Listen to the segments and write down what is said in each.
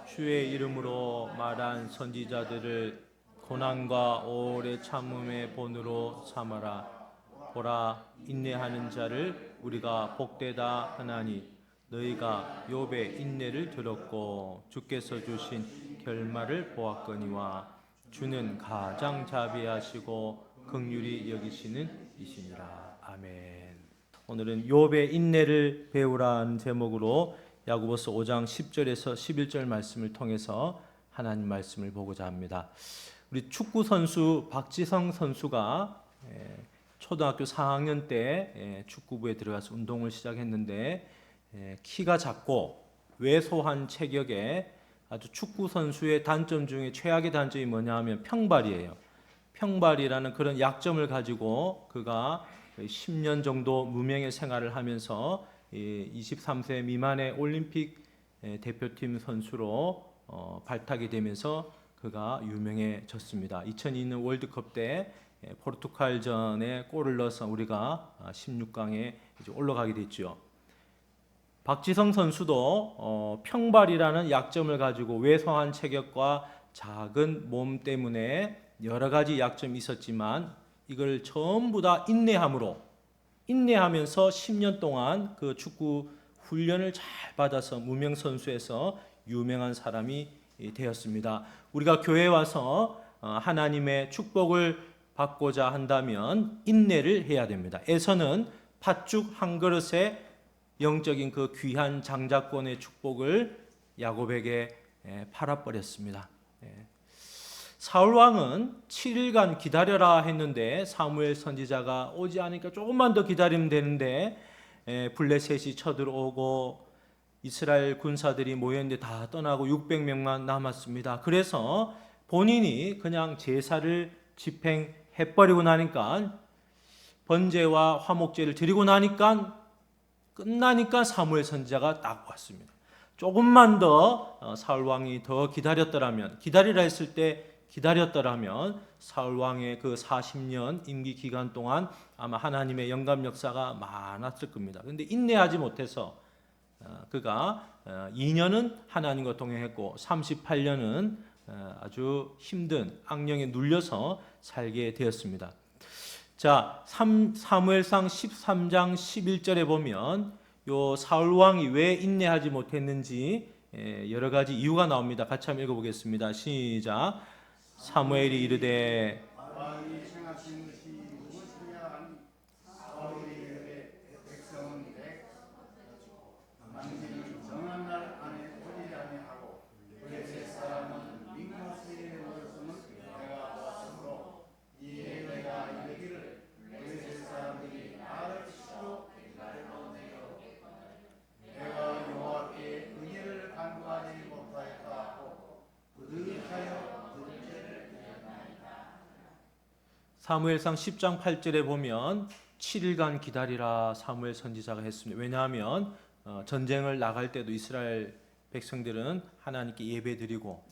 주의 이름으로 말한 선지자들을 고난과 오래 참음의 본으로 삼아라. 보라, 인내하는 자를 우리가 복되다 하나니 너희가 욥의 인내를 들었고 주께서 주신 결말을 보았거니와 주는 가장 자비하시고 긍휼히 여기시는 이시니라. 아멘. 오늘은 욥의 인내를 배우라는 제목으로 야고보서 5장 10절에서 11절 말씀을 통해서 하나님 말씀을 보고자 합니다. 우리 축구 선수 박지성 선수가 초등학교 4학년 때 축구부에 들어가서 운동을 시작했는데 키가 작고 왜소한 체격에 아주 축구 선수의 단점 중에 최악의 단점이 뭐냐 하면 평발이에요. 평발이라는 그런 약점을 가지고 그가 10년 정도 무명의 생활을 하면서 23세 미만의 올림픽 대표팀 선수로 발탁이 되면서 그가 유명해졌습니다. 2002년 월드컵 때 포르투갈전에 골을 넣어서 우리가 16강에 올라가게 됐죠. 박지성 선수도 평발이라는 약점을 가지고 왜소한 체격과 작은 몸 때문에 여러 가지 약점이 있었지만 이걸 전부 다 인내하면서 10년 동안 그 축구 훈련을 잘 받아서 무명 선수에서 유명한 사람이 되었습니다. 우리가 교회에 와서 하나님의 축복을 받고자 한다면 인내를 해야 됩니다. 에서는 팥죽 한 그릇에 영적인 그 귀한 장자권의 축복을 야곱에게 팔아버렸습니다. 사울 왕은 7일간 기다려라 했는데 사무엘 선지자가 오지 않으니까 조금만 더 기다리면 되는데 블레셋이 쳐들어오고 이스라엘 군사들이 모였는데 다 떠나고 600명만 남았습니다. 그래서 본인이 그냥 제사를 집행해버리고 나니까 번제와 화목제를 드리고 나니까 끝나니까 사무엘 선지자가 딱 왔습니다. 조금만 더 사울 왕이 더 기다렸더라면 기다리라 했을 때 기다렸더라면 사울 왕의 그 40년 임기 기간 동안 아마 하나님의 영감 역사가 많았을 겁니다. 그런데 인내하지 못해서 그가 2년은 하나님과 동행했고 38년은 아주 힘든 악령에 눌려서 살게 되었습니다. 자, 사무엘상 13장 11절에 보면 요 사울 왕이 왜 인내하지 못했는지 여러 가지 이유가 나옵니다. 같이 한번 읽어보겠습니다. 시작. 사무엘이 이르되 왕이 행하신 것이 무엇이냐 하니 사울이 이르되 백성은 만민이 정한 날 안에 오지 아니하고 블레셋 사람은 믹마스에 모였으면 내가 보았으므로 이에 내가 이르기를 블레셋 사람들이 나를 치러 내가 여호와께 의를 간구하지 못하였다 하고 부득하여 사무엘상 10장 8절에 보면 7일간 기다리라 사무엘 선지자가 했습니다. 왜냐하면 전쟁을 나갈 때도 이스라엘 백성들은 하나님께 예배드리고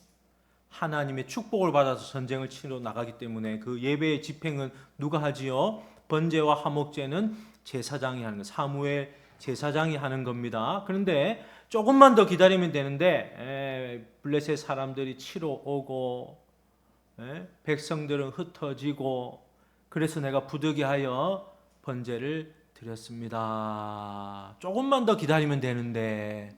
하나님의 축복을 받아서 전쟁을 치러 나가기 때문에 그 예배의 집행은 누가 하지요? 번제와 화목제는 제사장이 하는 거, 사무엘 제사장이 하는 겁니다. 그런데 조금만 더 기다리면 되는데 블레셋 사람들이 치러 오고 백성들은 흩어지고 그래서 내가 부득이하여 번제를 드렸습니다. 조금만 더 기다리면 되는데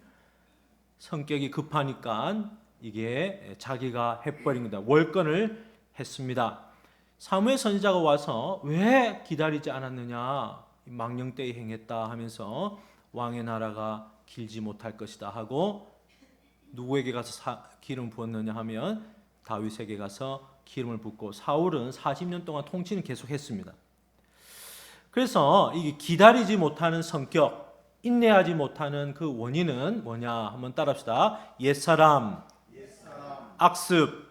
성격이 급하니까 이게 자기가 해버린 거다. 월권을 했습니다. 사무엘 선지자가 와서 왜 기다리지 않았느냐, 망령되이 행했다 하면서 왕의 나라가 길지 못할 것이다 하고 누구에게 가서 기름 부었느냐 하면 다윗에게 가서 기름을 붓고 사울은 40년 동안 통치는 계속했습니다. 그래서 이게 기다리지 못하는 성격, 인내하지 못하는 그 원인은 뭐냐 한번 따라합시다. 옛사람, 악습.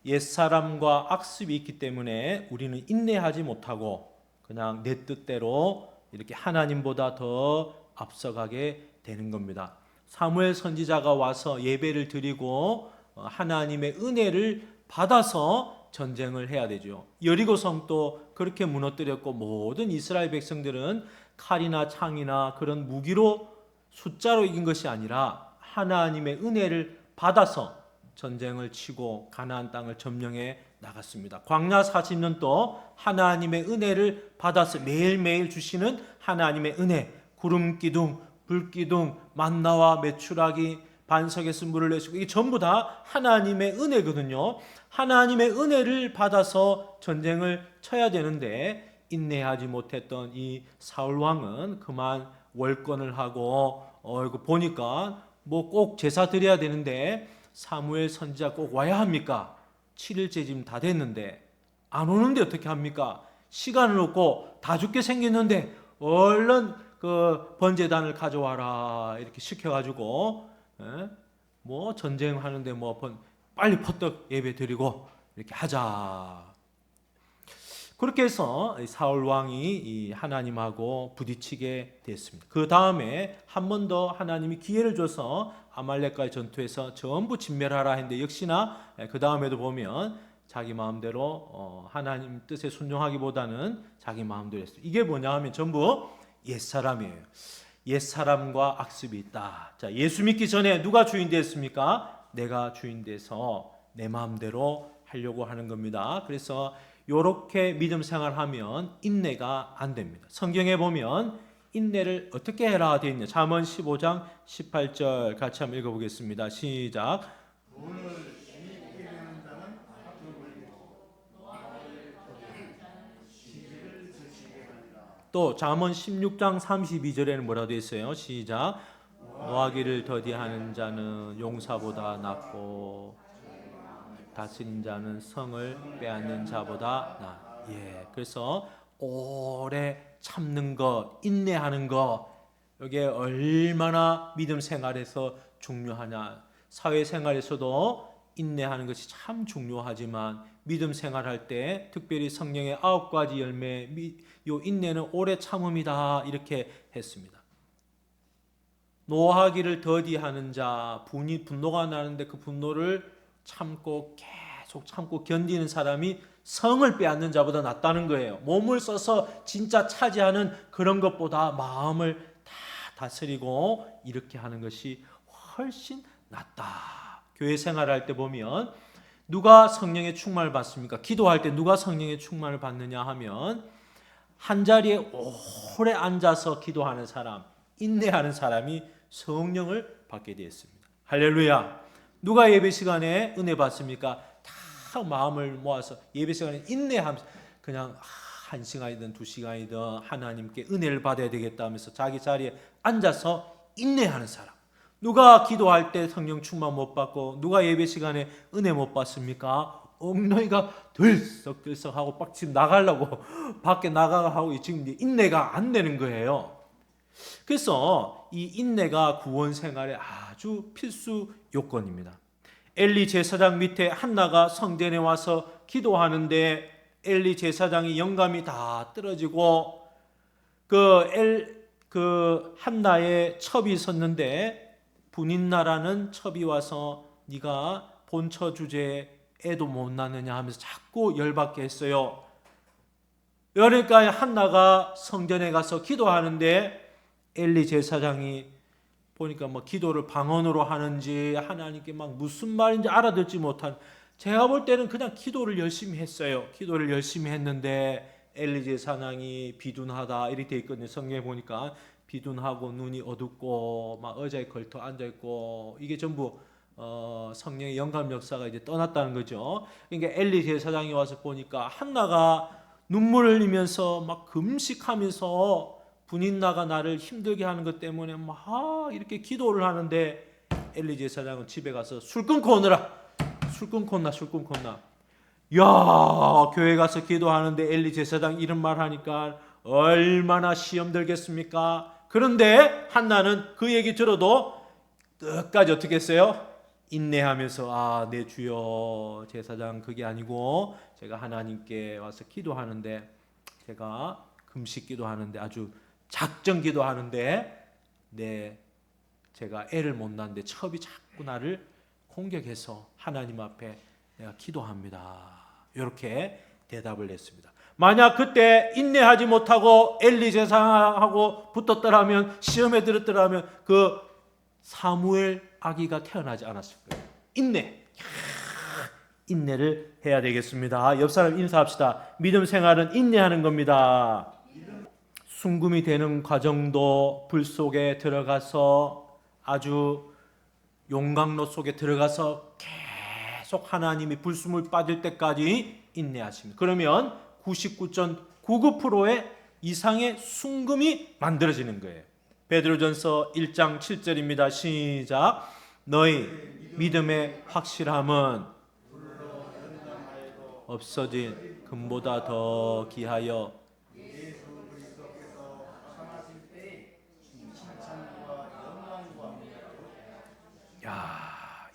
옛사람과 악습이 있기 때문에 우리는 인내하지 못하고 그냥 내 뜻대로 이렇게 하나님보다 더 앞서가게 되는 겁니다. 사무엘 선지자가 와서 예배를 드리고 하나님의 은혜를 받아서 전쟁을 해야 되죠. 여리고 성도 그렇게 무너뜨렸고 모든 이스라엘 백성들은 칼이나 창이나 그런 무기로 숫자로 이긴 것이 아니라 하나님의 은혜를 받아서 전쟁을 치고 가나안 땅을 점령해 나갔습니다. 광야 40년도 하나님의 은혜를 받아서 매일매일 주시는 하나님의 은혜, 구름 기둥, 불 기둥, 만나와 메추라기, 반석에서 물을 내시고, 이게 전부 다 하나님의 은혜거든요. 하나님의 은혜를 받아서 전쟁을 쳐야 되는데 인내하지 못했던 이 사울 왕은 그만 월권을 하고 보니까 뭐 꼭 제사 드려야 되는데 사무엘 선지자 꼭 와야 합니까? 7일째 지금 다 됐는데 안 오는데 어떻게 합니까? 시간을 없고 다 죽게 생겼는데 얼른 그 번제단을 가져와라 이렇게 시켜가지고 뭐 전쟁하는데 뭐 빨리 퍼뜩 예배 드리고 이렇게 하자. 그렇게 해서 사울 왕이 이 하나님하고 부딪히게 됐습니다. 그 다음에 한 번 더 하나님이 기회를 줘서 아말렉과의 전투에서 전부 진멸하라 했는데 역시나 그 다음에도 보면 자기 마음대로 하나님 뜻에 순종하기보다는 자기 마음대로 했어요. 이게 뭐냐 하면 전부 옛사람이에요. 옛사람과 악습이 있다. 자, 예수 믿기 전에 누가 주인 됐습니까? 내가 주인 돼서 내 마음대로 하려고 하는 겁니다. 그래서 이렇게 믿음 생활하면 인내가 안 됩니다. 성경에 보면 인내를 어떻게 해라 되어 있냐. 잠언 15장 18절 같이 한번 읽어보겠습니다. 시작. 돈을 쉽게 되는 자는 시비를 저치게 하리라. 또 잠언 16장 32절에는 뭐라고 되어 있어요? 시작. 노하기를 더디하는 자는 용사보다 낫고 다스린 자는 성을 빼앗는 자보다 나. 예, 그래서 오래 참는 것, 인내하는 것, 이게 얼마나 믿음 생활에서 중요하냐. 사회 생활에서도 인내하는 것이 참 중요하지만 믿음 생활할 때 특별히 성령의 9가지 열매, 요 인내는 오래 참음이다 이렇게 했습니다. 노하기를 더디하는 자, 분노가 나는데 그 분노를 참고 계속 참고 견디는 사람이 성을 빼앗는 자보다 낫다는 거예요. 몸을 써서 진짜 차지하는 그런 것보다 마음을 다 다스리고 이렇게 하는 것이 훨씬 낫다. 교회 생활할 때 보면 누가 성령의 충만을 받습니까? 기도할 때 누가 성령의 충만을 받느냐 하면 한 자리에 오래 앉아서 기도하는 사람, 인내하는 사람이 성령을 받게 되었습니다. 할렐루야. 누가 예배 시간에 은혜 받습니까? 다 마음을 모아서 예배 시간에 인내하면서 그냥 1시간이든 2시간이든 하나님께 은혜를 받아야 되겠다 하면서 자기 자리에 앉아서 인내하는 사람. 누가 기도할 때 성령 충만 못 받고 누가 예배 시간에 은혜 못 받습니까? 엉덩이가 들썩들썩하고 막 지금 나가려고 밖에 나가고 지금 인내가 안 되는 거예요. 그래서 이 인내가 구원 생활의 아주 필수 요건입니다. 엘리 제사장 밑에 한나가 성전에 와서 기도하는데 엘리 제사장이 영감이 다 떨어지고 그 한나의 첩이 있었는데 분인나라는 첩이 와서 네가 본처 주제에 애도 못 낳느냐 하면서 자꾸 열받게 했어요. 그러니까 한나가 성전에 가서 기도하는데 엘리 제사장이 보니까 뭐 기도를 방언으로 하는지 하나님께 막 무슨 말인지 알아듣지 못한, 제가 볼 때는 그냥 기도를 열심히 했어요. 기도를 열심히 했는데 엘리 제사장이 비둔하다 이렇게 돼 있거든요. 성경에 보니까 비둔하고 눈이 어둡고 막 의자에 걸터 앉아 있고 이게 전부 성령의 영감 역사가 이제 떠났다는 거죠. 그러니까 엘리 제사장이 와서 보니까 한나가 눈물을 흘리면서 막 금식하면서 분인나가 나를 힘들게 하는 것 때문에 막 이렇게 기도를 하는데 엘리 제사장은 집에 가서 술 끊고 오느라 술 끊고 온나. 야, 교회 가서 기도하는데 엘리 제사장 이런 말 하니까 얼마나 시험 들겠습니까? 그런데 한나는 그 얘기 들어도 끝까지 어떻게 했어요? 인내하면서 내 주여, 제사장 그게 아니고 제가 하나님께 와서 기도하는데 제가 금식 기도하는데 아주 작정 기도하는데 제가 애를 못 낳는데 첩이 자꾸 나를 공격해서 하나님 앞에 내가 기도합니다. 이렇게 대답을 했습니다. 만약 그때 인내하지 못하고 엘리 제사하고 붙었더라면, 시험에 들었더라면 그 사무엘 아기가 태어나지 않았을 거예요. 인내를 해야 되겠습니다. 옆 사람 인사합시다. 믿음 생활은 인내하는 겁니다. 순금이 되는 과정도 불 속에 들어가서 아주 용광로 속에 들어가서 계속 하나님이 불순물 빠질 때까지 인내하십니다. 그러면 99.99%의 이상의 순금이 만들어지는 거예요. 베드로전서 1장 7절입니다. 시작. 너희 믿음의 확실함은 없어진 금보다 더 귀하여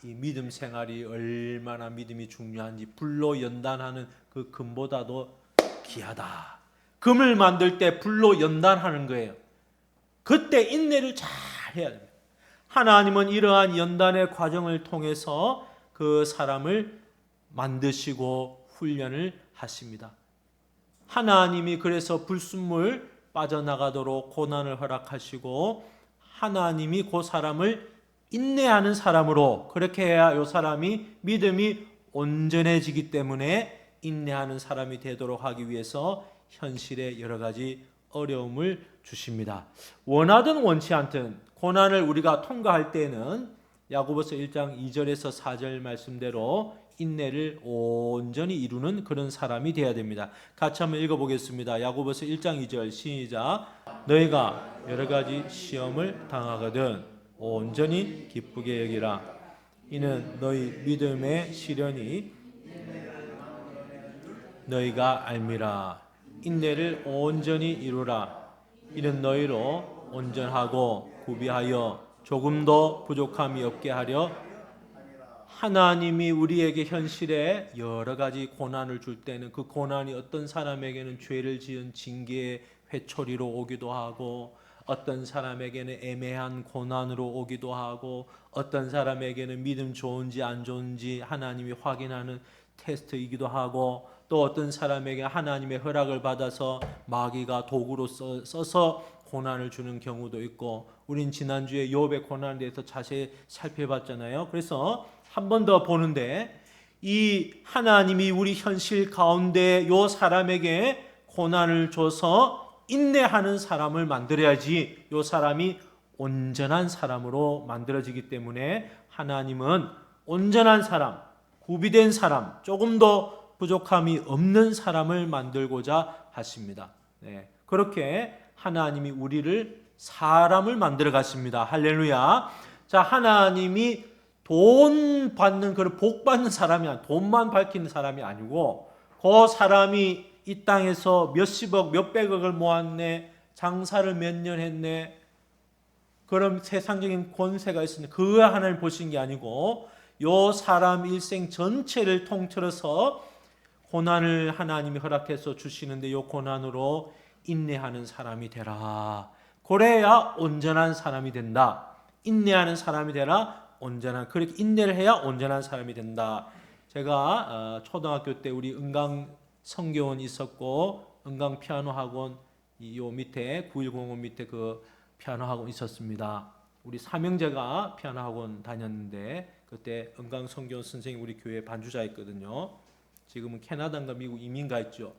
이 믿음 생활이 얼마나 믿음이 중요한지, 불로 연단하는 그 금보다도 귀하다. 금을 만들 때 불로 연단하는 거예요. 그때 인내를 잘 해야 됩니다. 하나님은 이러한 연단의 과정을 통해서 그 사람을 만드시고 훈련을 하십니다. 하나님이 그래서 불순물 빠져나가도록 고난을 허락하시고, 하나님이 그 사람을 인내하는 사람으로, 그렇게 해야 이 사람이 믿음이 온전해지기 때문에 인내하는 사람이 되도록 하기 위해서 현실에 여러 가지 어려움을 주십니다. 원하든 원치 않든 고난을 우리가 통과할 때는 야고보서 1장 2절에서 4절 말씀대로 인내를 온전히 이루는 그런 사람이 되어야 됩니다. 같이 한번 읽어보겠습니다. 야고보서 1장 2절 시작. 너희가 여러 가지 시험을 당하거든 온전히 기쁘게 여기라. 이는 너희 믿음의 시련이 너희가 알미라. 인내를 온전히 이루라. 이는 너희로 온전하고 구비하여 조금도 부족함이 없게 하려. 하나님이 우리에게 현실에 여러 가지 고난을 줄 때는 그 고난이 어떤 사람에게는 죄를 지은 징계의 회초리로 오기도 하고, 어떤 사람에게는 애매한 고난으로 오기도 하고, 어떤 사람에게는 믿음 좋은지 안 좋은지 하나님이 확인하는 테스트이기도 하고, 또 어떤 사람에게 하나님의 허락을 받아서 마귀가 도구로 써서 고난을 주는 경우도 있고, 우린 지난주에 욥의 고난에 대해서 자세히 살펴봤잖아요. 그래서 한 번 더 보는데, 이 하나님이 우리 현실 가운데 이 사람에게 고난을 줘서 인내하는 사람을 만들어야지 이 사람이 온전한 사람으로 만들어지기 때문에, 하나님은 온전한 사람, 구비된 사람, 조금 더 부족함이 없는 사람을 만들고자 하십니다. 그렇게 하나님이 우리를 사람을 만들어 가십니다. 할렐루야. 자, 하나님이 돈 받는, 그런 복 받는 사람이 아니고, 돈만 밝히는 사람이 아니고, 그 사람이 이 땅에서 몇십억, 몇백억을 모았네, 장사를 몇 년 했네, 그런 세상적인 권세가 있으니 그거 하나를 보신 게 아니고, 요 사람 일생 전체를 통틀어서 고난을 하나님이 허락해서 주시는데, 요 고난으로 인내하는 사람이 되라. 그래야 온전한 사람이 된다. 인내하는 사람이 되라. 온전한, 그렇게 인내를 해야 온전한 사람이 된다. 제가 초등학교 때 우리 은강 성교원 있었고, 은강 피아노 학원 요 밑에 9105 밑에 그 피아노 학원 있었습니다. 우리 삼형제가 피아노 학원 다녔는데, 그때 은강 성교원 선생님 우리 교회 반주자였거든요. 지금은 캐나다인가 미국 이민 가 있죠.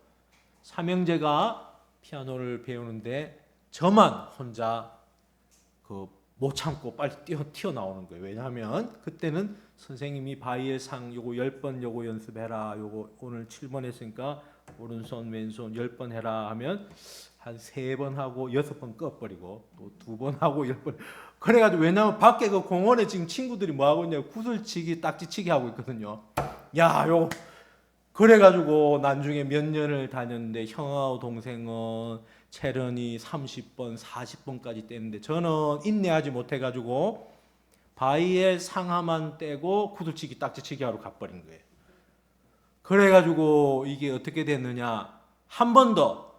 삼형제가 피아노를 배우는데 저만 혼자 못 참고 빨리 튀어나오는 거예요. 왜냐하면 그때는 선생님이 바이엘상 요거 10번 요거 연습해라. 요거 오늘 7번 했으니까 오른손 왼손 10번 해라 하면 한 3번 하고 6번 꺼버리고 또 2번 하고 10번. 그래가지고, 왜냐하면 밖에 그 공원에 지금 친구들이 뭐 하고 있냐고 구슬치기 딱지치기 하고 있거든요. 야, 요거 그래가지고 나중에 몇 년을 다녔는데, 형하고 동생은 체런이 30번, 40번까지 떼는데 저는 인내하지 못해가지고 바위에 상하만 떼고 구슬치기 딱지치기 하러 가버린 거예요. 그래가지고 이게 어떻게 됐느냐, 한 번 더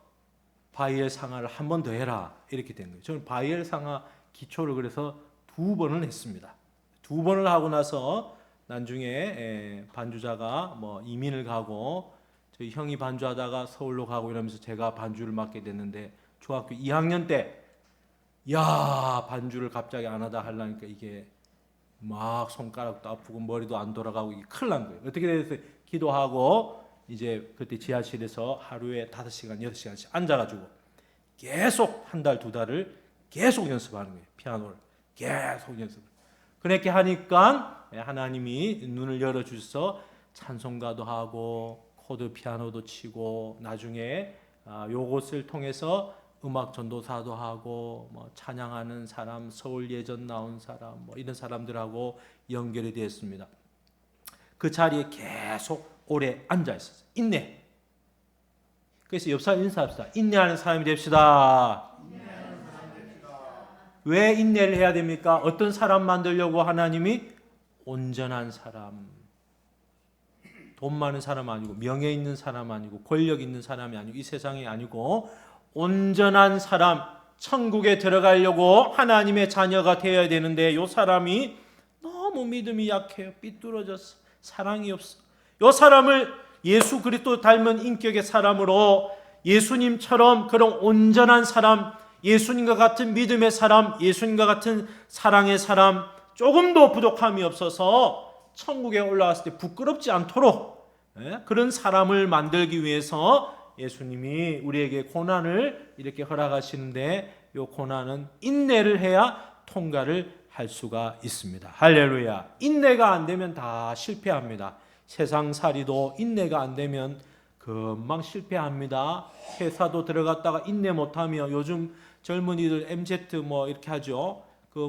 바위에 상하를 한 번 더 해라, 이렇게 된 거예요. 저는 바위에 상하 기초를 그래서 2번을 했습니다. 2번을 하고 나서 나중에 반주자가 뭐 이민을 가고 저희 형이 반주하다가 서울로 가고 이러면서 제가 반주를 맡게 됐는데 중학교 2학년 때 반주를 갑자기 안 하다 하려니까 이게 막 손가락도 아프고 머리도 안 돌아가고 이게 큰일 난 거예요. 어떻게 됐어요? 기도하고 이제 그때 지하실에서 하루에 5시간, 6시간씩 앉아가지고 계속 한 달, 2달을 계속 연습하는 거예요. 피아노를 계속 연습. 그렇게 하니까 하나님이 눈을 열어주셔서 찬송가도 하고 코드 피아노도 치고 나중에 요것을 통해서 음악 전도사도 하고 뭐 찬양하는 사람, 서울 예전 나온 사람 뭐 이런 사람들하고 연결이 되었습니다. 그 자리에 계속 오래 앉아 있었어요. 인내. 그래서 옆 사람 인사합시다. 인내하는 사람이 됩시다. 왜 인내를 해야 됩니까? 어떤 사람 만들려고 하나님이? 온전한 사람. 돈 많은 사람 아니고 명예 있는 사람 아니고 권력 있는 사람이 아니고 이 세상이 아니고 온전한 사람, 천국에 들어가려고 하나님의 자녀가 되어야 되는데 이 사람이 너무 믿음이 약해요. 삐뚤어졌어. 사랑이 없어. 이 사람을 예수 그리스도 닮은 인격의 사람으로 예수님처럼 그런 온전한 사람, 예수님과 같은 믿음의 사람, 예수님과 같은 사랑의 사람, 조금도 부족함이 없어서 천국에 올라갔을 때 부끄럽지 않도록 그런 사람을 만들기 위해서 예수님이 우리에게 고난을 이렇게 허락하시는데 이 고난은 인내를 해야 통과를 할 수가 있습니다. 할렐루야. 인내가 안 되면 다 실패합니다. 세상살이도 인내가 안 되면 금방 실패합니다. 회사도 들어갔다가 인내 못하면 요즘 젊은이들 MZ 뭐 이렇게 하죠. 그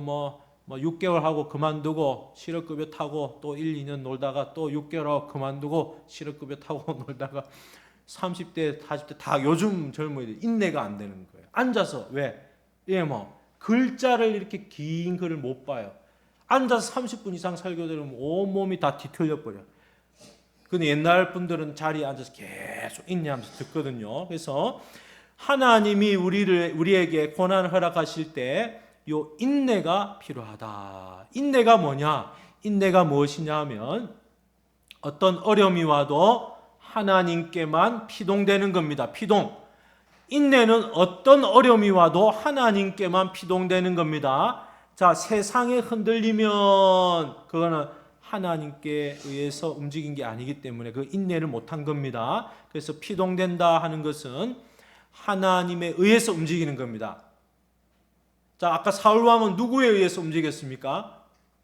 뭐 6개월 하고 그만두고 실업급여 타고 또 1, 2년 놀다가 또 6개월 하고 그만두고 실업급여 타고 놀다가 30대, 40대 다 요즘 젊은이들 인내가 안 되는 거예요. 앉아서 왜? 글자를 이렇게 긴 글을 못 봐요. 앉아서 30분 이상 설교 들으면 온몸이 다 뒤틀려 버려. 근데 옛날 분들은 자리에 앉아서 계속 인내하면서 듣거든요. 그래서 하나님이 우리에게 고난을 허락하실 때 요 인내가 필요하다. 인내가 뭐냐? 인내가 무엇이냐 하면 어떤 어려움이 와도 하나님께만 피동되는 겁니다. 피동. 인내는 어떤 어려움이 와도 하나님께만 피동되는 겁니다. 자, 세상에 흔들리면 그거는 하나님께 의해서 움직인 게 아니기 때문에 그 인내를 못한 겁니다. 그래서 피동된다 하는 것은 하나님에 의해서 움직이는 겁니다. 자, 아까 사울 왕은 누구에 의해서 움직였습니까?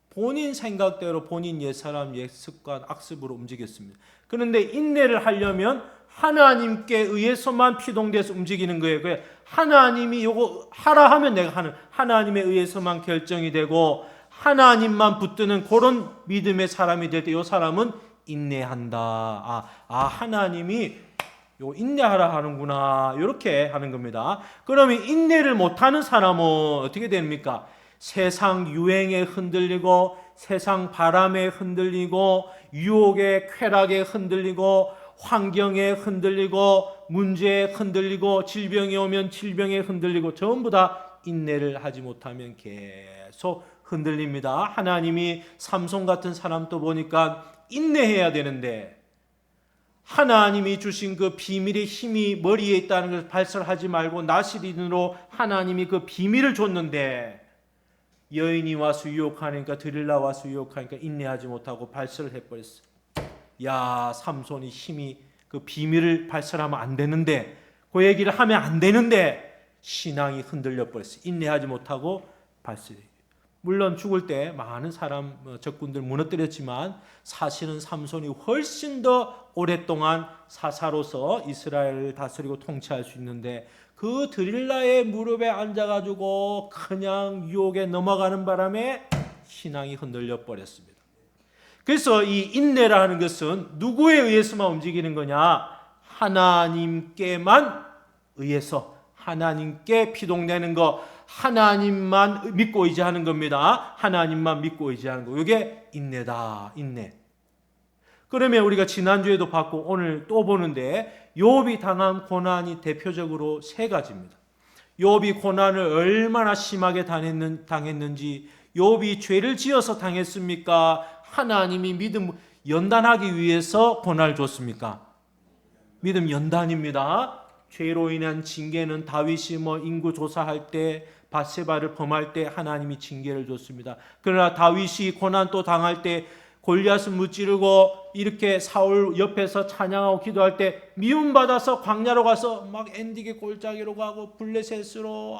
본인 생각대로 본인 옛사람, 옛습관, 악습으로 움직였습니다. 그런데 인내를 하려면 하나님께 의해서만 피동돼서 움직이는 거예요. 하나님이 요거 하라 하면 내가 하는, 하나님에 의해서만 결정이 되고 하나님만 붙드는 그런 믿음의 사람이 될 때 이 사람은 인내한다. 하나님이 요 인내하라 하는구나. 이렇게 하는 겁니다. 그러면 인내를 못하는 사람은 어떻게 됩니까? 세상 유행에 흔들리고 세상 바람에 흔들리고 유혹의 쾌락에 흔들리고 환경에 흔들리고 문제에 흔들리고 질병이 오면 질병에 흔들리고 전부 다 인내를 하지 못하면 계속 흔들립니다. 하나님이 삼손 같은 사람도 보니까 인내해야 되는데 하나님이 주신 그 비밀의 힘이 머리에 있다는 것을 발설하지 말고 나시린으로 하나님이 그 비밀을 줬는데 여인이 와서 유혹하니까 드릴라 와서 유혹하니까 인내하지 못하고 발설을 해버렸어요. 야, 삼손이 힘이 그 비밀을 발설하면 안 되는데 그 얘기를 하면 안 되는데 신앙이 흔들려 버렸어요. 인내하지 못하고 발설해요. 물론 죽을 때 많은 사람 적군들 무너뜨렸지만 사실은 삼손이 훨씬 더 오랫동안 사사로서 이스라엘을 다스리고 통치할 수 있는데 그 드릴라의 무릎에 앉아가지고 그냥 유혹에 넘어가는 바람에 신앙이 흔들려 버렸습니다. 그래서 이 인내라 하는 것은 누구에 의해서만 움직이는 거냐? 하나님께만 의해서 하나님께 피동되는 거, 하나님만 믿고 의지하는 겁니다. 하나님만 믿고 의지하는 거. 이게 인내다. 인내. 그러면 우리가 지난주에도 봤고 오늘 또 보는데 욥이 당한 고난이 대표적으로 세 가지입니다. 욥이 고난을 얼마나 심하게 당했는지, 욥이 죄를 지어서 당했습니까? 하나님이 믿음 연단하기 위해서 고난을 줬습니까? 믿음 연단입니다. 죄로 인한 징계는 다윗이 인구 조사할 때 밧세바를 범할 때 하나님이 징계를 줬습니다. 그러나 다윗이 고난 또 당할 때 골리앗을 무찌르고 이렇게 사울 옆에서 찬양하고 기도할 때 미움받아서 광야로 가서 막 엔디게 골짜기로 가고 블레셋으로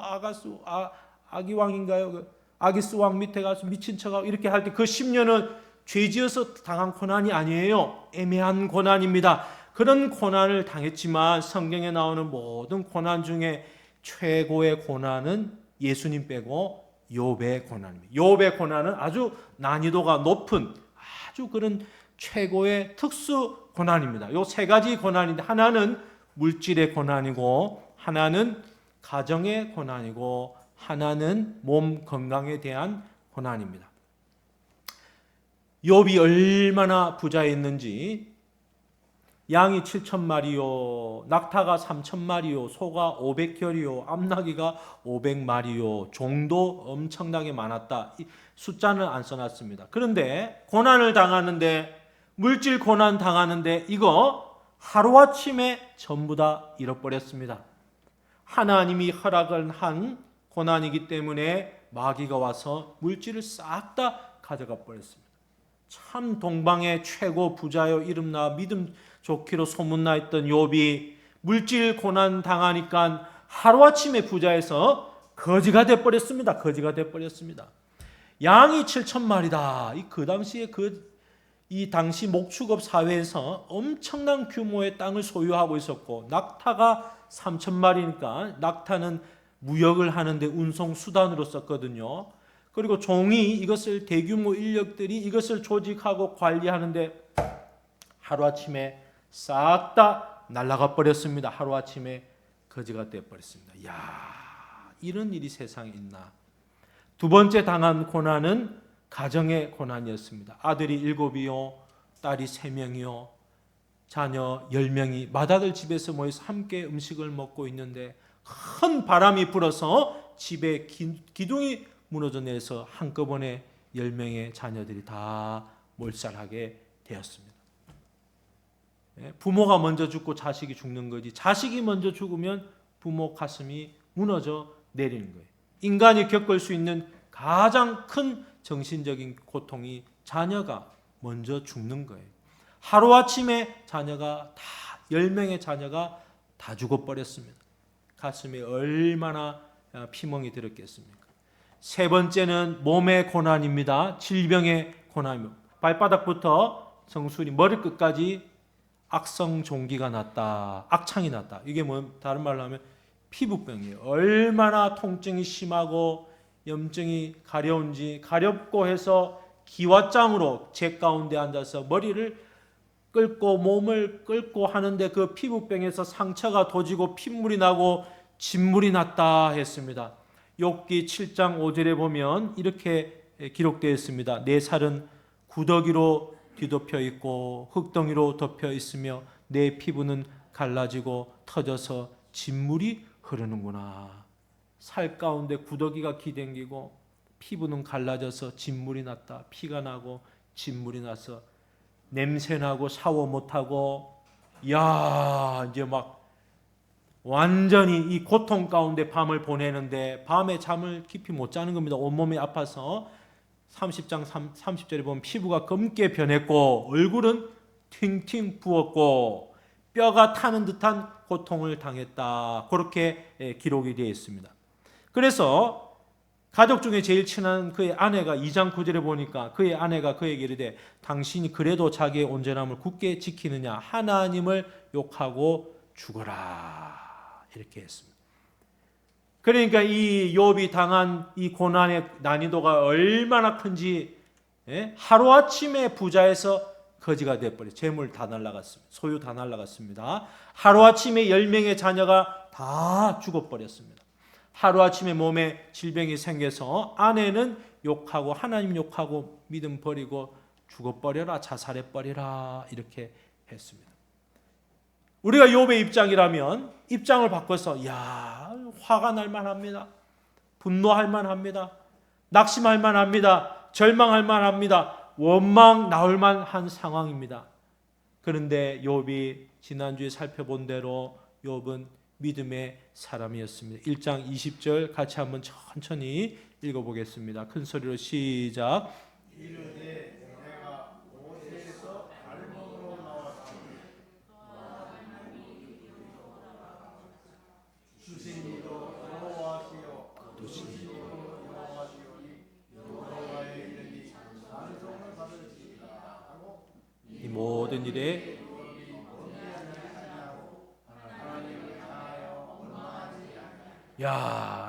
아기왕인가요? 아기스 왕 밑에 가서 미친 척하고 이렇게 할 때 그 10년은 죄지어서 당한 고난이 아니에요. 애매한 고난입니다. 그런 고난을 당했지만 성경에 나오는 모든 고난 중에 최고의 고난은 예수님 빼고 욥의 고난입니다. 욥의 고난은 아주 난이도가 높은 아주 그런 최고의 특수 고난입니다. 요 세 가지 고난인데 하나는 물질의 고난이고 하나는 가정의 고난이고 하나는 몸 건강에 대한 고난입니다. 욥이 얼마나 부자였는지 양이 7,000마리요, 낙타가 3,000마리요, 소가 500결이요, 암나귀가 500마리요, 종도 엄청나게 많았다. 숫자는 안 써놨습니다. 그런데 고난을 당하는데, 물질 고난 당하는데 이거 하루아침에 전부 다 잃어버렸습니다. 하나님이 허락을 한 고난이기 때문에 마귀가 와서 물질을 싹 다 가져가 버렸습니다. 참 동방의 최고 부자요 이름나 믿음 좋기로 소문나 있던 욥이 물질 고난 당하니까 하루아침에 부자에서 거지가 돼버렸습니다. 거지가 돼버렸습니다. 양이 7,000마리다. 그 당시에 이 당시 목축업 사회에서 엄청난 규모의 땅을 소유하고 있었고 낙타가 3,000마리니까 낙타는 무역을 하는데 운송 수단으로 썼거든요. 그리고 종이 이것을 대규모 인력들이 이것을 조직하고 관리하는데 하루아침에 싹 다 날아가 버렸습니다. 하루아침에 거지가 되어버렸습니다. 이야, 이런 일이 세상에 있나. 두 번째 당한 고난은 가정의 고난이었습니다. 아들이 7이요, 딸이 3명이요, 자녀 10명이 맏아들 집에서 모여서 함께 음식을 먹고 있는데 큰 바람이 불어서 집에 기둥이 무너져 내려서 한꺼번에 10명의 자녀들이 다 몰살하게 되었습니다. 부모가 먼저 죽고 자식이 죽는 거지, 자식이 먼저 죽으면 부모 가슴이 무너져 내리는 거예요. 인간이 겪을 수 있는 가장 큰 정신적인 고통이 자녀가 먼저 죽는 거예요. 하루아침에 자녀가 다 10명의 자녀가 다 죽어버렸습니다. 가슴에 얼마나 피멍이 들었겠습니까? 세 번째는 몸의 고난입니다. 질병의 고난입니다. 발바닥부터 정수리 머리끝까지 악성 종기가 났다. 악창이 났다. 이게 다른 말로 하면 피부병이에요. 얼마나 통증이 심하고 염증이 가렵고 해서 기왓장으로 제 가운데 앉아서 머리를 끌고 몸을 끌고 하는데 그 피부병에서 상처가 도지고 핏물이 나고 진물이 났다 했습니다. 욥기 7장 5절에 보면 이렇게 기록되어 있습니다. 내 살은 구더기로 뒤덮여 있고 흙덩이로 덮여 있으며 내 피부는 갈라지고 터져서 진물이 흐르는구나. 살 가운데 구더기가 기댕기고 피부는 갈라져서 진물이 났다. 피가 나고 진물이 나서 냄새나고 샤워 못하고 이제 막 완전히 이 고통 가운데 밤을 보내는데 밤에 잠을 깊이 못 자는 겁니다. 온몸이 아파서 30장 30절에 보면 피부가 검게 변했고 얼굴은 팅팅 부었고 뼈가 타는 듯한 고통을 당했다. 그렇게 기록이 되어 있습니다. 그래서 가족 중에 제일 친한 그의 아내가 2장 9절에 보니까 그의 아내가 그에게 이르되 당신이 그래도 자기의 온전함을 굳게 지키느냐 하나님을 욕하고 죽어라. 이렇게 했습니다. 그러니까 이 욥이 당한 이 고난의 난이도가 얼마나 큰지 하루아침에 부자에서 거지가 되어버려 재물 다 날라갔습니다. 소유 다 날라갔습니다. 하루아침에 10명의 자녀가 다 죽어버렸습니다. 하루아침에 몸에 질병이 생겨서 아내는 욕하고 하나님 욕하고 믿음 버리고 죽어버려라 자살해버리라 이렇게 했습니다. 우리가 욥의 입장이라면 입장을 바꿔서 화가 날 만합니다. 분노할 만합니다. 낙심할 만합니다. 절망할 만합니다. 원망 나올 만한 상황입니다. 그런데 욥이 지난주에 살펴본 대로 욥은 믿음의 사람이었습니다. 1장 20절 같이 한번 천천히 읽어보겠습니다. 큰 소리로 시작. 이르되 내가 모세에서 알몸으로 나왔으니 주신이도 여호와시요 주신이도 여호와시오니 여호와의 이름이 찬송을 받을지니라 하고 이 모든 일에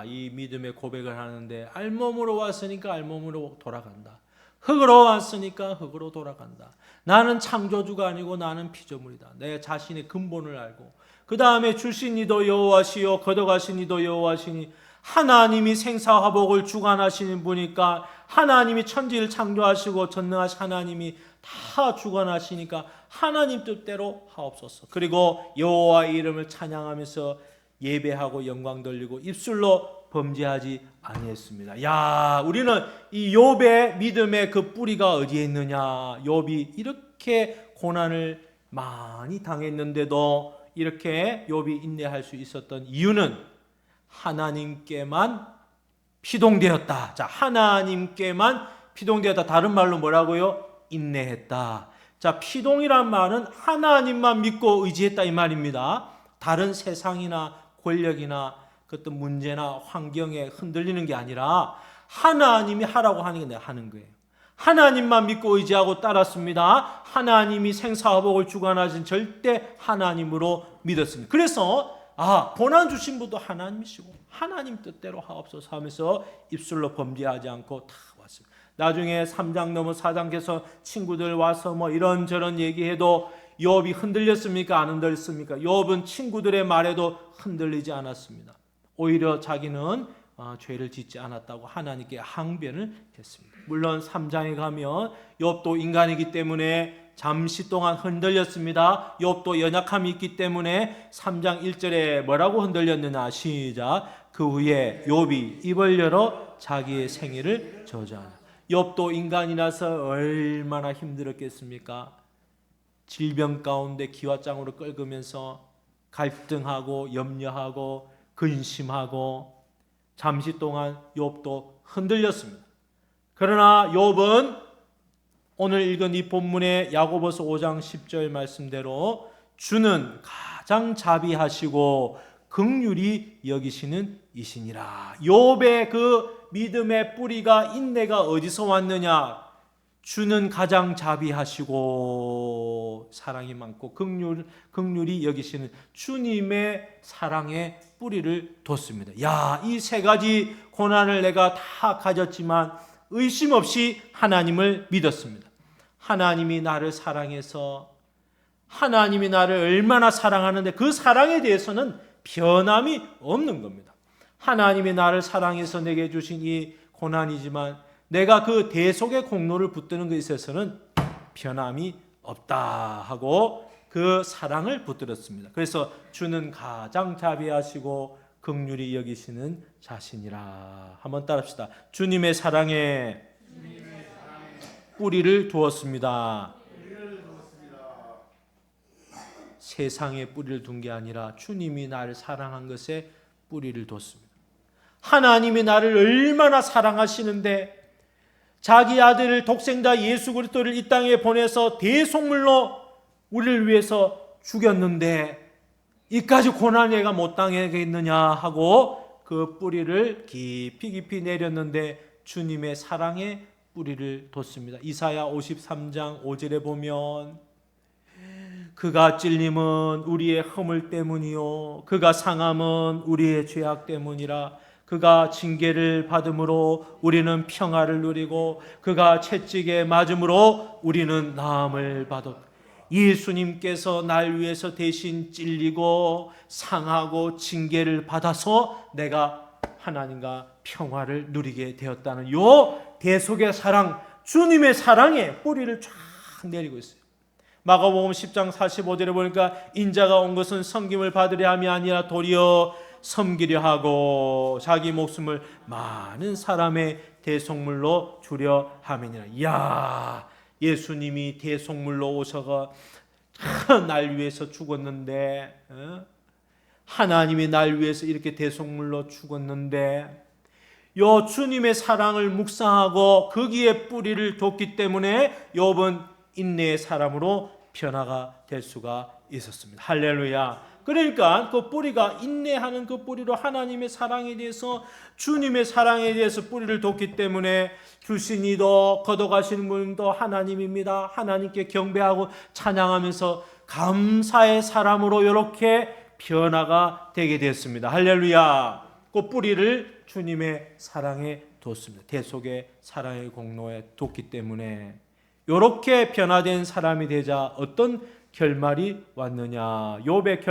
이 믿음의 고백을 하는데 알몸으로 왔으니까 알몸으로 돌아간다. 흙으로 왔으니까 흙으로 돌아간다. 나는 창조주가 아니고 나는 피조물이다. 내 자신의 근본을 알고 그 다음에 주신 이도 여호와시요 거둬가신 이도 여호와시니 하나님이 생사화복을 주관하시는 분이니까 하나님이 천지를 창조하시고 전능하신 하나님이 다 주관하시니까 하나님 뜻대로 하옵소서. 그리고 여호와의 이름을 찬양하면서 예배하고 영광 돌리고 입술로 범죄하지 아니했습니다. 우리는 이 욥의 믿음의 그 뿌리가 어디에 있느냐? 욥이 이렇게 고난을 많이 당했는데도 이렇게 욥이 인내할 수 있었던 이유는 하나님께만 피동되었다. 자, 하나님께만 피동되었다. 다른 말로 뭐라고요? 인내했다. 자, 피동이란 말은 하나님만 믿고 의지했다 이 말입니다. 다른 세상이나 권력이나 그 어떤 문제나 환경에 흔들리는 게 아니라 하나님이 하라고 하는 게 내가 하는 거예요. 하나님만 믿고 의지하고 따랐습니다. 하나님이 생사화복을 주관하신 절대 하나님으로 믿었습니다. 그래서 고난 주신 분도 하나님이시고 하나님 뜻대로 하옵소서 하면서 입술로 범죄하지 않고 다 왔습니다. 나중에 3장 넘어 4장께서 친구들 와서 뭐 이런저런 얘기해도 욥이 흔들렸습니까? 안 흔들렸습니까? 욥은 친구들의 말에도 흔들리지 않았습니다. 오히려 자기는 죄를 짓지 않았다고 하나님께 항변을 했습니다. 물론 3장에 가면 욥도 인간이기 때문에 잠시 동안 흔들렸습니다. 욥도 연약함이 있기 때문에 3장 1절에 뭐라고 흔들렸느냐? 시작. 그 후에 욥이 입을 열어 자기의 생애를 저주하나. 욥도 인간이라서 얼마나 힘들었겠습니까? 질병 가운데 기와장으로 끓으면서 갈등하고 염려하고 근심하고 잠시 동안 욥도 흔들렸습니다. 그러나 욥은 오늘 읽은 이 본문의 야고보서 5장 10절 말씀대로 주는 가장 자비하시고 긍휼히 여기시는 이시니라. 욥의 그 믿음의 뿌리가 인내가 어디서 왔느냐? 주는 가장 자비하시고 사랑이 많고 긍휼히 여기시는 주님의 사랑의 뿌리를 뒀습니다. 이 세 가지 고난을 내가 다 가졌지만 의심 없이 하나님을 믿었습니다. 하나님이 나를 사랑해서 하나님이 나를 얼마나 사랑하는데 그 사랑에 대해서는 변함이 없는 겁니다. 하나님이 나를 사랑해서 내게 주신 이 고난이지만 내가 그 대속의 공로를 붙드는 것에 있어서는 변함이 없다 하고 그 사랑을 붙들었습니다. 그래서 주는 가장 자비하시고 긍휼히 여기시는 자신이라. 한번 따라합시다. 주님의 사랑에 뿌리를 두었습니다. 세상에 뿌리를 둔 게 아니라 주님이 나를 사랑한 것에 뿌리를 뒀습니다. 하나님이 나를 얼마나 사랑하시는데 자기 아들을 독생자 예수 그리스도를 이 땅에 보내서 대속물로 우리를 위해서 죽였는데 이까지 고난 내가 못 당하겠느냐 하고 그 뿌리를 깊이 내렸는데 주님의 사랑에 뿌리를 뒀습니다. 이사야 53장 5절에 보면 그가 찔림은 우리의 허물 때문이요 그가 상함은 우리의 죄악 때문이라. 그가 징계를 받음으로 우리는 평화를 누리고 그가 채찍에 맞음으로 우리는 나음을 받았다. 예수님께서 날 위해서 대신 찔리고 상하고 징계를 받아서 내가 하나님과 평화를 누리게 되었다는 요 대속의 사랑, 주님의 사랑에 뿌리를 쫙 내리고 있어요. 마가복음 10장 45절에 보니까 인자가 온 것은 섬김을 받으려 함이 아니라 도리어 섬기려 하고 자기 목숨을 많은 사람의 대속물로 주려 함이니라. 예수님이 대속물로 오셔가 날 위해서 죽었는데, 하나님이 날 위해서 이렇게 대속물로 죽었는데, 요 주님의 사랑을 묵상하고 거기에 뿌리를 뒀기 때문에 욥은 인내의 사람으로 변화가 될 수가 있었습니다. 할렐루야. 그러니까 그 뿌리가 인내하는 그 뿌리로 하나님의 사랑에 대해서, 주님의 사랑에 대해서 뿌리를 뒀기 때문에 귀신이도 걷어가시는 분도 하나님입니다. 하나님께 경배하고 찬양하면서 감사의 사람으로 이렇게 변화가 되게 됐습니다. 할렐루야. 그 뿌리를 주님의 사랑에 뒀습니다. 대속의 사랑의 공로에 뒀기 때문에 이렇게 변화된 사람이 되자 어떤 결말이 왔느냐. 욥의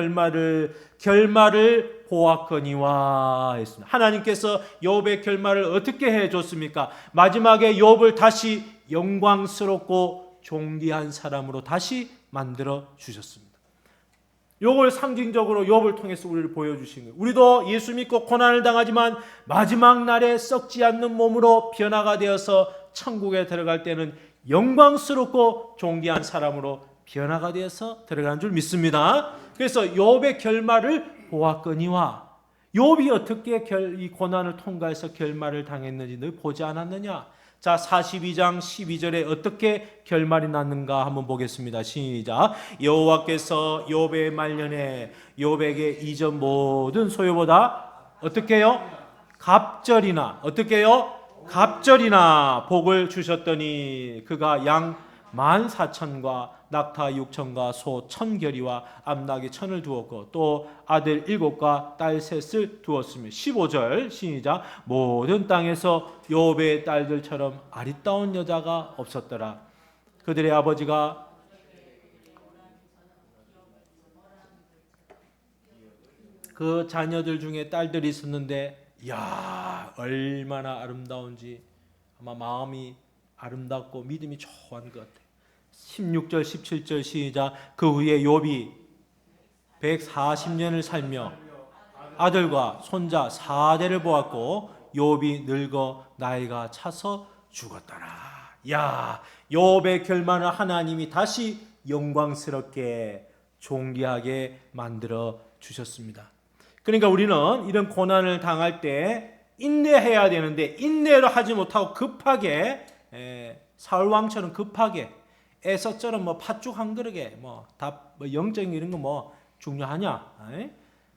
결말을 보았거니와 했습니다. 하나님께서 욥의 결말을 어떻게 해줬습니까? 마지막에 욥을 다시 영광스럽고 존귀한 사람으로 다시 만들어 주셨습니다. 요걸 상징적으로 욥을 통해서 우리를 보여주신 거예요. 우리도 예수 믿고 고난을 당하지만 마지막 날에 썩지 않는 몸으로 변화가 되어서 천국에 들어갈 때는 영광스럽고 존귀한 사람으로 변화가 되어서 들어가는 줄 믿습니다. 그래서 욥의 결말을 보았거니와, 욥이 어떻게 이 고난을 통과해서 결말을 당했는지 너 보지 않았느냐? 자, 42장 12절에 어떻게 결말이 났는가 한번 보겠습니다. 시작. 여호와께서 욥의 말년에 욥에게 이전 모든 소유보다 어떻게 해요? 갑절이나 어떻게 해요? 갑절이나 복을 주셨더니 그가 양 14,000과 낙타 6,000과 소 1,000결이와 암나귀 1,000을 두었고 또 아들 7과 딸 셋을 두었으며 15절 시작. 모든 땅에서 욥의 딸들처럼 아리따운 여자가 없었더라. 그들의 아버지가 그 자녀들 중에 딸들이 있었는데, 야, 얼마나 아름다운지 아마 마음이 아름답고 믿음이 좋아하는 것 같아요. 16절 17절 시작. 그 후에 욥이 140년을 살며 아들과 손자 4대를 보았고 욥이 늙어 나이가 차서 죽었더라. 야, 욥의 결말을 하나님이 다시 영광스럽게 존귀하게 만들어 주셨습니다. 그러니까 우리는 이런 고난을 당할 때 인내해야 되는데 인내를 하지 못하고 급하게 사울 왕처럼 급하게 에서처럼 뭐 팥죽 한 그릇에 다 영적인 이런 거 뭐 중요하냐?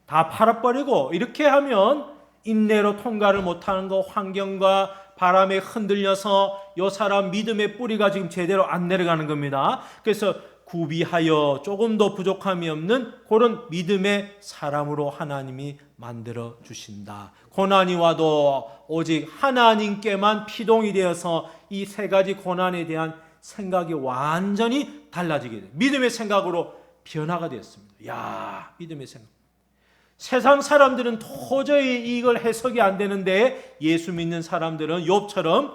다 팔아버리고 이렇게 하면 인내로 통과를 못하는 거, 환경과 바람에 흔들려서 요 사람 믿음의 뿌리가 지금 제대로 안 내려가는 겁니다. 그래서 구비하여 조금도 부족함이 없는 그런 믿음의 사람으로 하나님이 만들어 주신다. 고난이 와도 오직 하나님께만 피동이 되어서 이 세 가지 고난에 대한 생각이 완전히 달라지게 돼요. 믿음의 생각으로 변화가 되었습니다. 야, 믿음의 생각. 세상 사람들은 도저히 이걸 해석이 안 되는데 예수 믿는 사람들은 욥처럼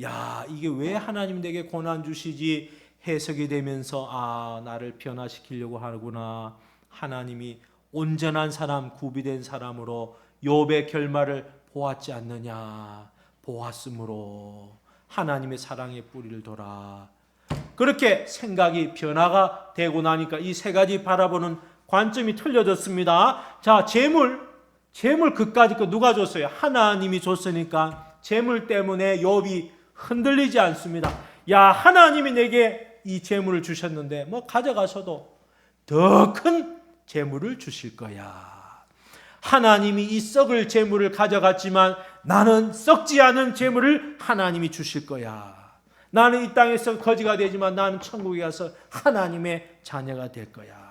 야, 이게 왜 하나님 내게 고난 주시지 해석이 되면서 아, 나를 변화시키려고 하구나. 하나님이 온전한 사람, 구비된 사람으로 욥의 결말을 보았지 않느냐. 보았으므로 하나님의 사랑의 뿌리를 둬라. 그렇게 생각이 변화가 되고 나니까 이 세 가지 바라보는 관점이 틀려졌습니다. 자, 재물 그까짓 거 누가 줬어요? 하나님이 줬으니까 재물 때문에 욥이 흔들리지 않습니다. 야, 하나님이 내게 이 재물을 주셨는데 뭐 가져가셔도 더 큰 재물을 주실 거야. 하나님이 이 썩을 재물을 가져갔지만 나는 썩지 않은 재물을 하나님이 주실 거야. 나는 이 땅에서 거지가 되지만 나는 천국에 가서 하나님의 자녀가 될 거야.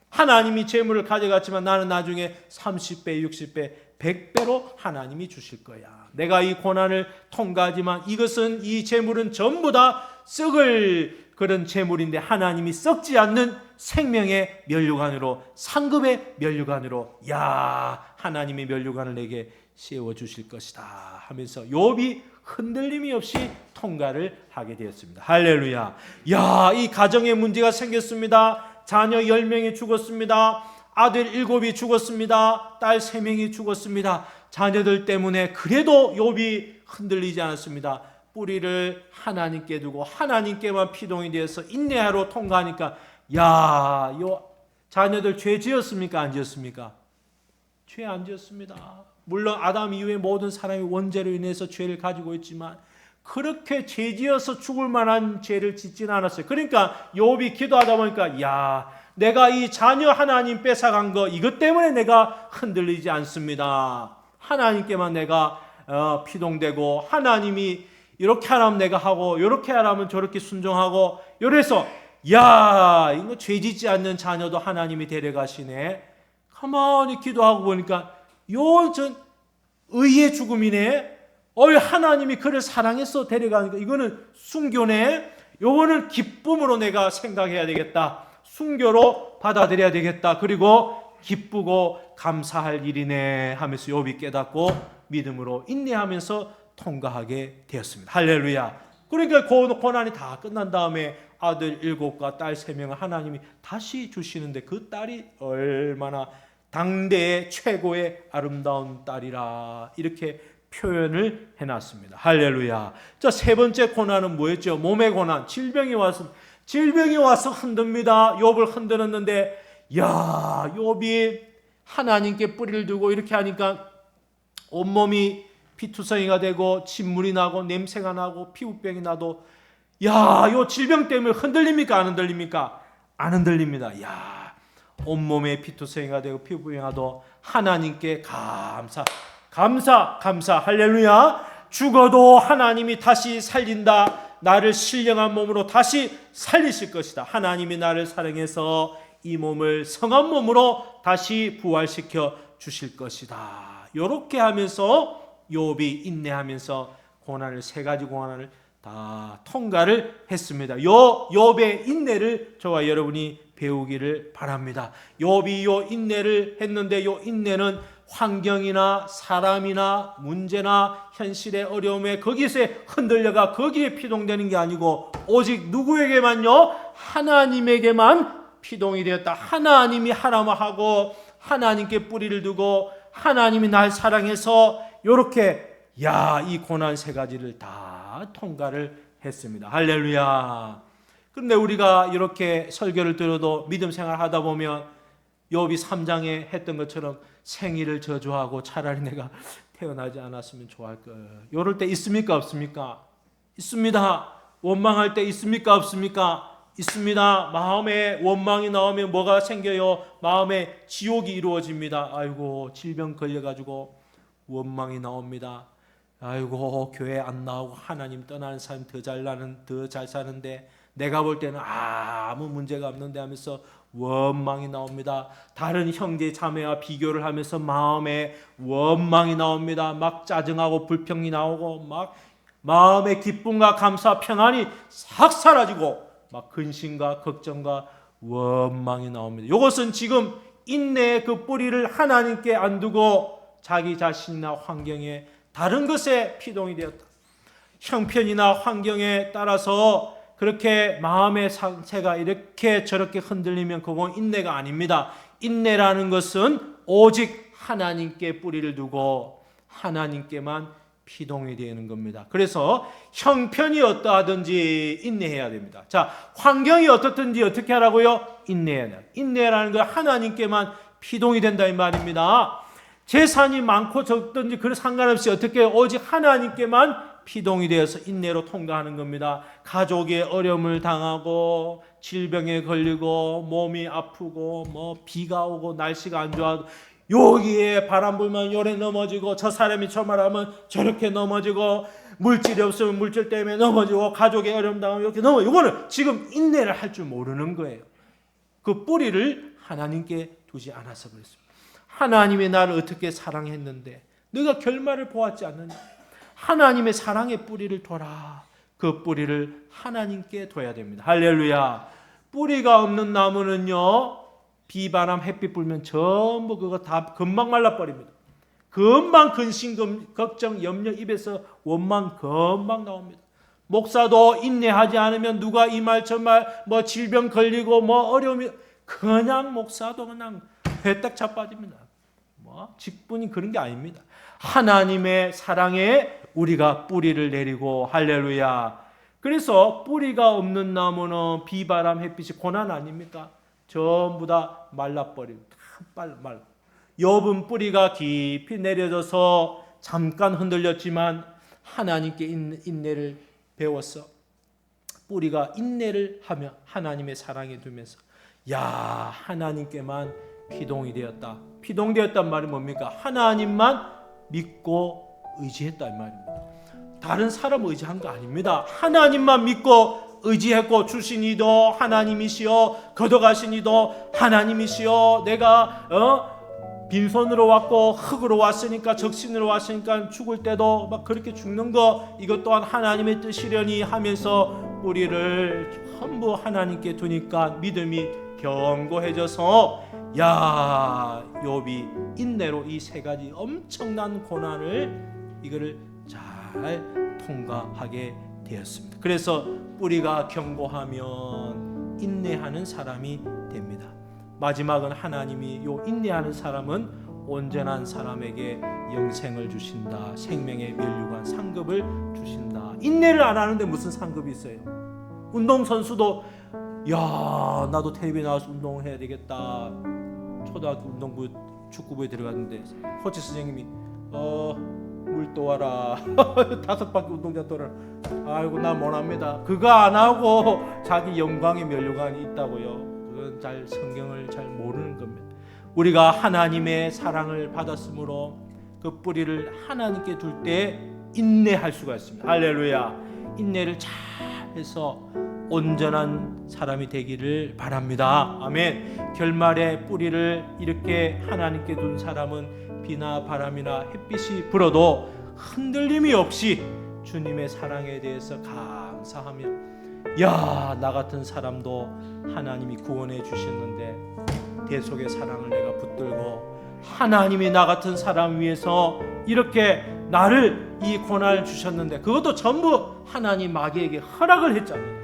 하나님이 재물을 가져갔지만 나는 나중에 30배, 60배, 100배로 하나님이 주실 거야. 내가 이 고난을 통과하지만 이것은 이 재물은 전부 다 썩을 그런 재물인데 하나님이 썩지 않는 생명의 면류관으로, 상급의 면류관으로 야, 하나님의 면류관을 내게 씌워주실 것이다 하면서 욥이 흔들림이 없이 통과를 하게 되었습니다. 할렐루야. 야, 이 가정에 문제가 생겼습니다. 자녀 10명이 죽었습니다. 아들 7이 죽었습니다. 딸 3명이 죽었습니다. 자녀들 때문에 그래도 욥이 흔들리지 않았습니다. 뿌리를 하나님께 두고 하나님께만 피동이 되어서 인내하러 통과하니까 야, 요 자녀들 죄 지었습니까? 안 지었습니까? 죄 안 지었습니다. 물론 아담 이후에 모든 사람이 원죄로 인해서 죄를 가지고 있지만 그렇게 죄 지어서 죽을 만한 죄를 짓지는 않았어요. 그러니까 욥이 기도하다 보니까 야, 내가 이 자녀 하나님 뺏어간 거 이것 때문에 내가 흔들리지 않습니다. 하나님께만 내가 피동되고 하나님이 이렇게 하라면 내가 하고 이렇게 하라면 저렇게 순종하고 이래서 야, 이거 죄 짓지 않는 자녀도 하나님이 데려가시네. 가만히 기도하고 보니까 전 의의 죽음이네. 하나님이 그를 사랑해서 데려가니까 이거는 순교네. 요거는 기쁨으로 내가 생각해야 되겠다. 순교로 받아들여야 되겠다. 그리고 기쁘고 감사할 일이네 하면서 욥이 깨닫고 믿음으로 인내하면서 통과하게 되었습니다. 할렐루야. 그러니까 고난이 다 끝난 다음에 아들 7과 딸 3명을 하나님이 다시 주시는데 그 딸이 얼마나 당대의 최고의 아름다운 딸이라 이렇게 표현을 해놨습니다. 할렐루야. 자, 세 번째 고난은 뭐였죠? 몸의 고난. 질병이 와서 흔듭니다. 욥을 흔들었는데 야, 욥이 하나님께 뿌리를 두고 이렇게 하니까 온몸이 피투성이가 되고 침물이 나고 냄새가 나고 피부병이 나도 야, 요 질병 때문에 흔들립니까? 안 흔들립니까? 안 흔들립니다. 야, 온몸에 피투성이가 되고 피부병이 나도 하나님께 감사 할렐루야. 죽어도 하나님이 다시 살린다. 나를 신령한 몸으로 다시 살리실 것이다. 하나님이 나를 사랑해서 이 몸을 성한 몸으로 다시 부활시켜 주실 것이다. 이렇게 하면서 욥이 인내하면서 세 가지 고난을 다 통과를 했습니다. 욥의 인내를 저와 여러분이 배우기를 바랍니다. 욥이 요 인내를 했는데 요 인내는 환경이나 사람이나 문제나 현실의 어려움에 거기서 흔들려가 거기에 피동되는 게 아니고 오직 누구에게만요? 하나님에게만 피동이 되었다. 하나님이 하라고 하고 하나님께 뿌리를 두고 하나님이 날 사랑해서 이렇게 이 고난 세 가지를 다 통과를 했습니다. 할렐루야. 그런데 우리가 이렇게 설교를 들어도 믿음 생활하다 보면 욥이 3장에 했던 것처럼 생일을 저주하고 차라리 내가 태어나지 않았으면 좋을 걸. 이럴 때 있습니까? 없습니까? 있습니다. 원망할 때 있습니까? 없습니까? 있습니다. 마음에 원망이 나오면 뭐가 생겨요? 마음에 지옥이 이루어집니다. 아이고, 질병 걸려가지고 원망이 나옵니다. 아이고, 교회 안 나오고 하나님 떠나는 사람이 더 잘 사는데 내가 볼 때는 아무 문제가 없는데 하면서 원망이 나옵니다. 다른 형제 자매와 비교를 하면서 마음에 원망이 나옵니다. 막 짜증하고 불평이 나오고 막 마음의 기쁨과 감사 평안이 싹 사라지고 막 근심과 걱정과 원망이 나옵니다. 이것은 지금 인내의 그 뿌리를 하나님께 안 두고 자기 자신이나 환경에 다른 것에 피동이 되었다. 형편이나 환경에 따라서 그렇게 마음의 상태가 이렇게 저렇게 흔들리면 그건 인내가 아닙니다. 인내라는 것은 오직 하나님께 뿌리를 두고 하나님께만 피동이 되는 겁니다. 그래서 형편이 어떠하든지 인내해야 됩니다. 자, 환경이 어떻든지 어떻게 하라고요? 인내해야 돼요. 인내라는 건 하나님께만 피동이 된다 이 말입니다. 재산이 많고 적든지 그런 상관없이 어떻게 오직 하나님께만 피동이 되어서 인내로 통과하는 겁니다. 가족의 어려움을 당하고 질병에 걸리고 몸이 아프고 비가 오고 날씨가 안 좋아도 여기에 바람 불면 요래 넘어지고 저 사람이 저 말하면 저렇게 넘어지고 물질이 없으면 물질 때문에 넘어지고 가족의 어려움 당하면 이렇게 넘어지고 이거는 지금 인내를 할 줄 모르는 거예요. 그 뿌리를 하나님께 두지 않아서 그랬습니다. 하나님이 나를 어떻게 사랑했는데 네가 결말을 보았지 않느냐. 하나님의 사랑의 뿌리를 둬라. 그 뿌리를 하나님께 둬야 됩니다. 할렐루야. 뿌리가 없는 나무는요, 비바람 햇빛 불면 전부 그거 다 금방 말라버립니다. 금방 근심, 걱정, 염려, 입에서 원망 금방 나옵니다. 목사도 인내하지 않으면 누가 이 말 저 말 질병 걸리고 어려움이 그냥 목사도 그냥 회딱 자빠집니다. 직분이 그런 게 아닙니다. 하나님의 사랑에 우리가 뿌리를 내리고 할렐루야. 그래서 뿌리가 없는 나무는 비바람, 햇빛이 고난 아닙니까? 전부 다 말라버리고 다 말라. 욥은 뿌리가 깊이 내려져서 잠깐 흔들렸지만 하나님께 인내를 배웠어. 뿌리가 인내를 하며 하나님의 사랑에 두면서 하나님께만 피동이 되었다. 피동되었단 말이 뭡니까? 하나님만 믿고 의지했다 이 말입니다. 다른 사람 의지한 거 아닙니다. 하나님만 믿고 의지했고, 주신이도 하나님이시여, 거둬가신 이도 하나님이시여, 내가 빈손으로 왔고 흙으로 왔으니까, 적신으로 왔으니까 죽을 때도 막 그렇게 죽는 거 이것 또한 하나님의 뜻이려니 하면서 뿌리를 전부 하나님께 두니까 믿음이 견고해져서 욥이 인내로 이 세 가지 엄청난 고난을 이거를 잘 통과하게 되었습니다. 그래서 뿌리가 견고하면 인내하는 사람이 됩니다. 마지막은 하나님이 요 인내하는 사람은 온전한 사람에게 영생을 주신다. 생명의 면류관 상급을 주신다. 인내를 안 하는데 무슨 상급이 있어요? 운동선수도 나도 텔레비에 나와서 운동을 해야 되겠다. 초등학교 운동부 축구부에 들어갔는데 코치 선생님이 물 떠와라. 5바퀴 운동장 돌아라. 아이고 나 못합니다. 그거 안 하고 자기 영광의 면류관이 있다고요. 그건 잘 성경을 잘 모르는 겁니다. 우리가 하나님의 사랑을 받았으므로 그 뿌리를 하나님께 둘 때 인내할 수가 있습니다. 할렐루야. 인내를 잘 해서 온전한 사람이 되기를 바랍니다. 아멘. 결말에 뿌리를 이렇게 하나님께 둔 사람은 비나 바람이나 햇빛이 불어도 흔들림이 없이 주님의 사랑에 대해서 감사하며 나 같은 사람도 하나님이 구원해 주셨는데 대속의 사랑을 내가 붙들고 하나님이 나 같은 사람 위해서 이렇게 나를 이 고난을 주셨는데 그것도 전부 하나님 마귀에게 허락을 했잖아요.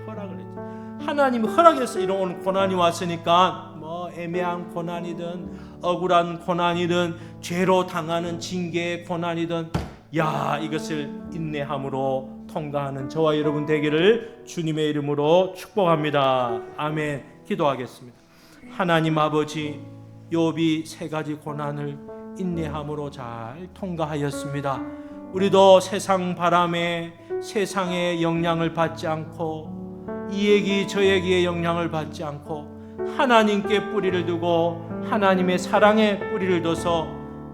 하나님이 허락해서 이런 고난이 왔으니까 뭐 애매한 고난이든 억울한 고난이든 죄로 당하는 징계의 고난이든 이것을 인내함으로 통과하는 저와 여러분 되기를 주님의 이름으로 축복합니다. 아멘. 기도하겠습니다. 하나님 아버지, 욥이 세 가지 고난을 인내함으로 잘 통과하였습니다. 우리도 세상 바람에 세상의 영향을 받지 않고 이 얘기 저 얘기의 영향을 받지 않고 하나님께 뿌리를 두고 하나님의 사랑에 뿌리를 둬서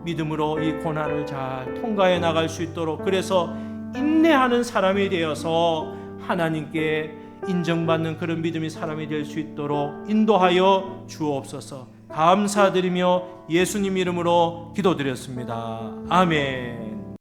믿음으로 이 고난을 잘 통과해 나갈 수 있도록, 그래서 인내하는 사람이 되어서 하나님께 인정받는 그런 믿음의 사람이 될 수 있도록 인도하여 주옵소서. 감사드리며 예수님 이름으로 기도드렸습니다. 아멘.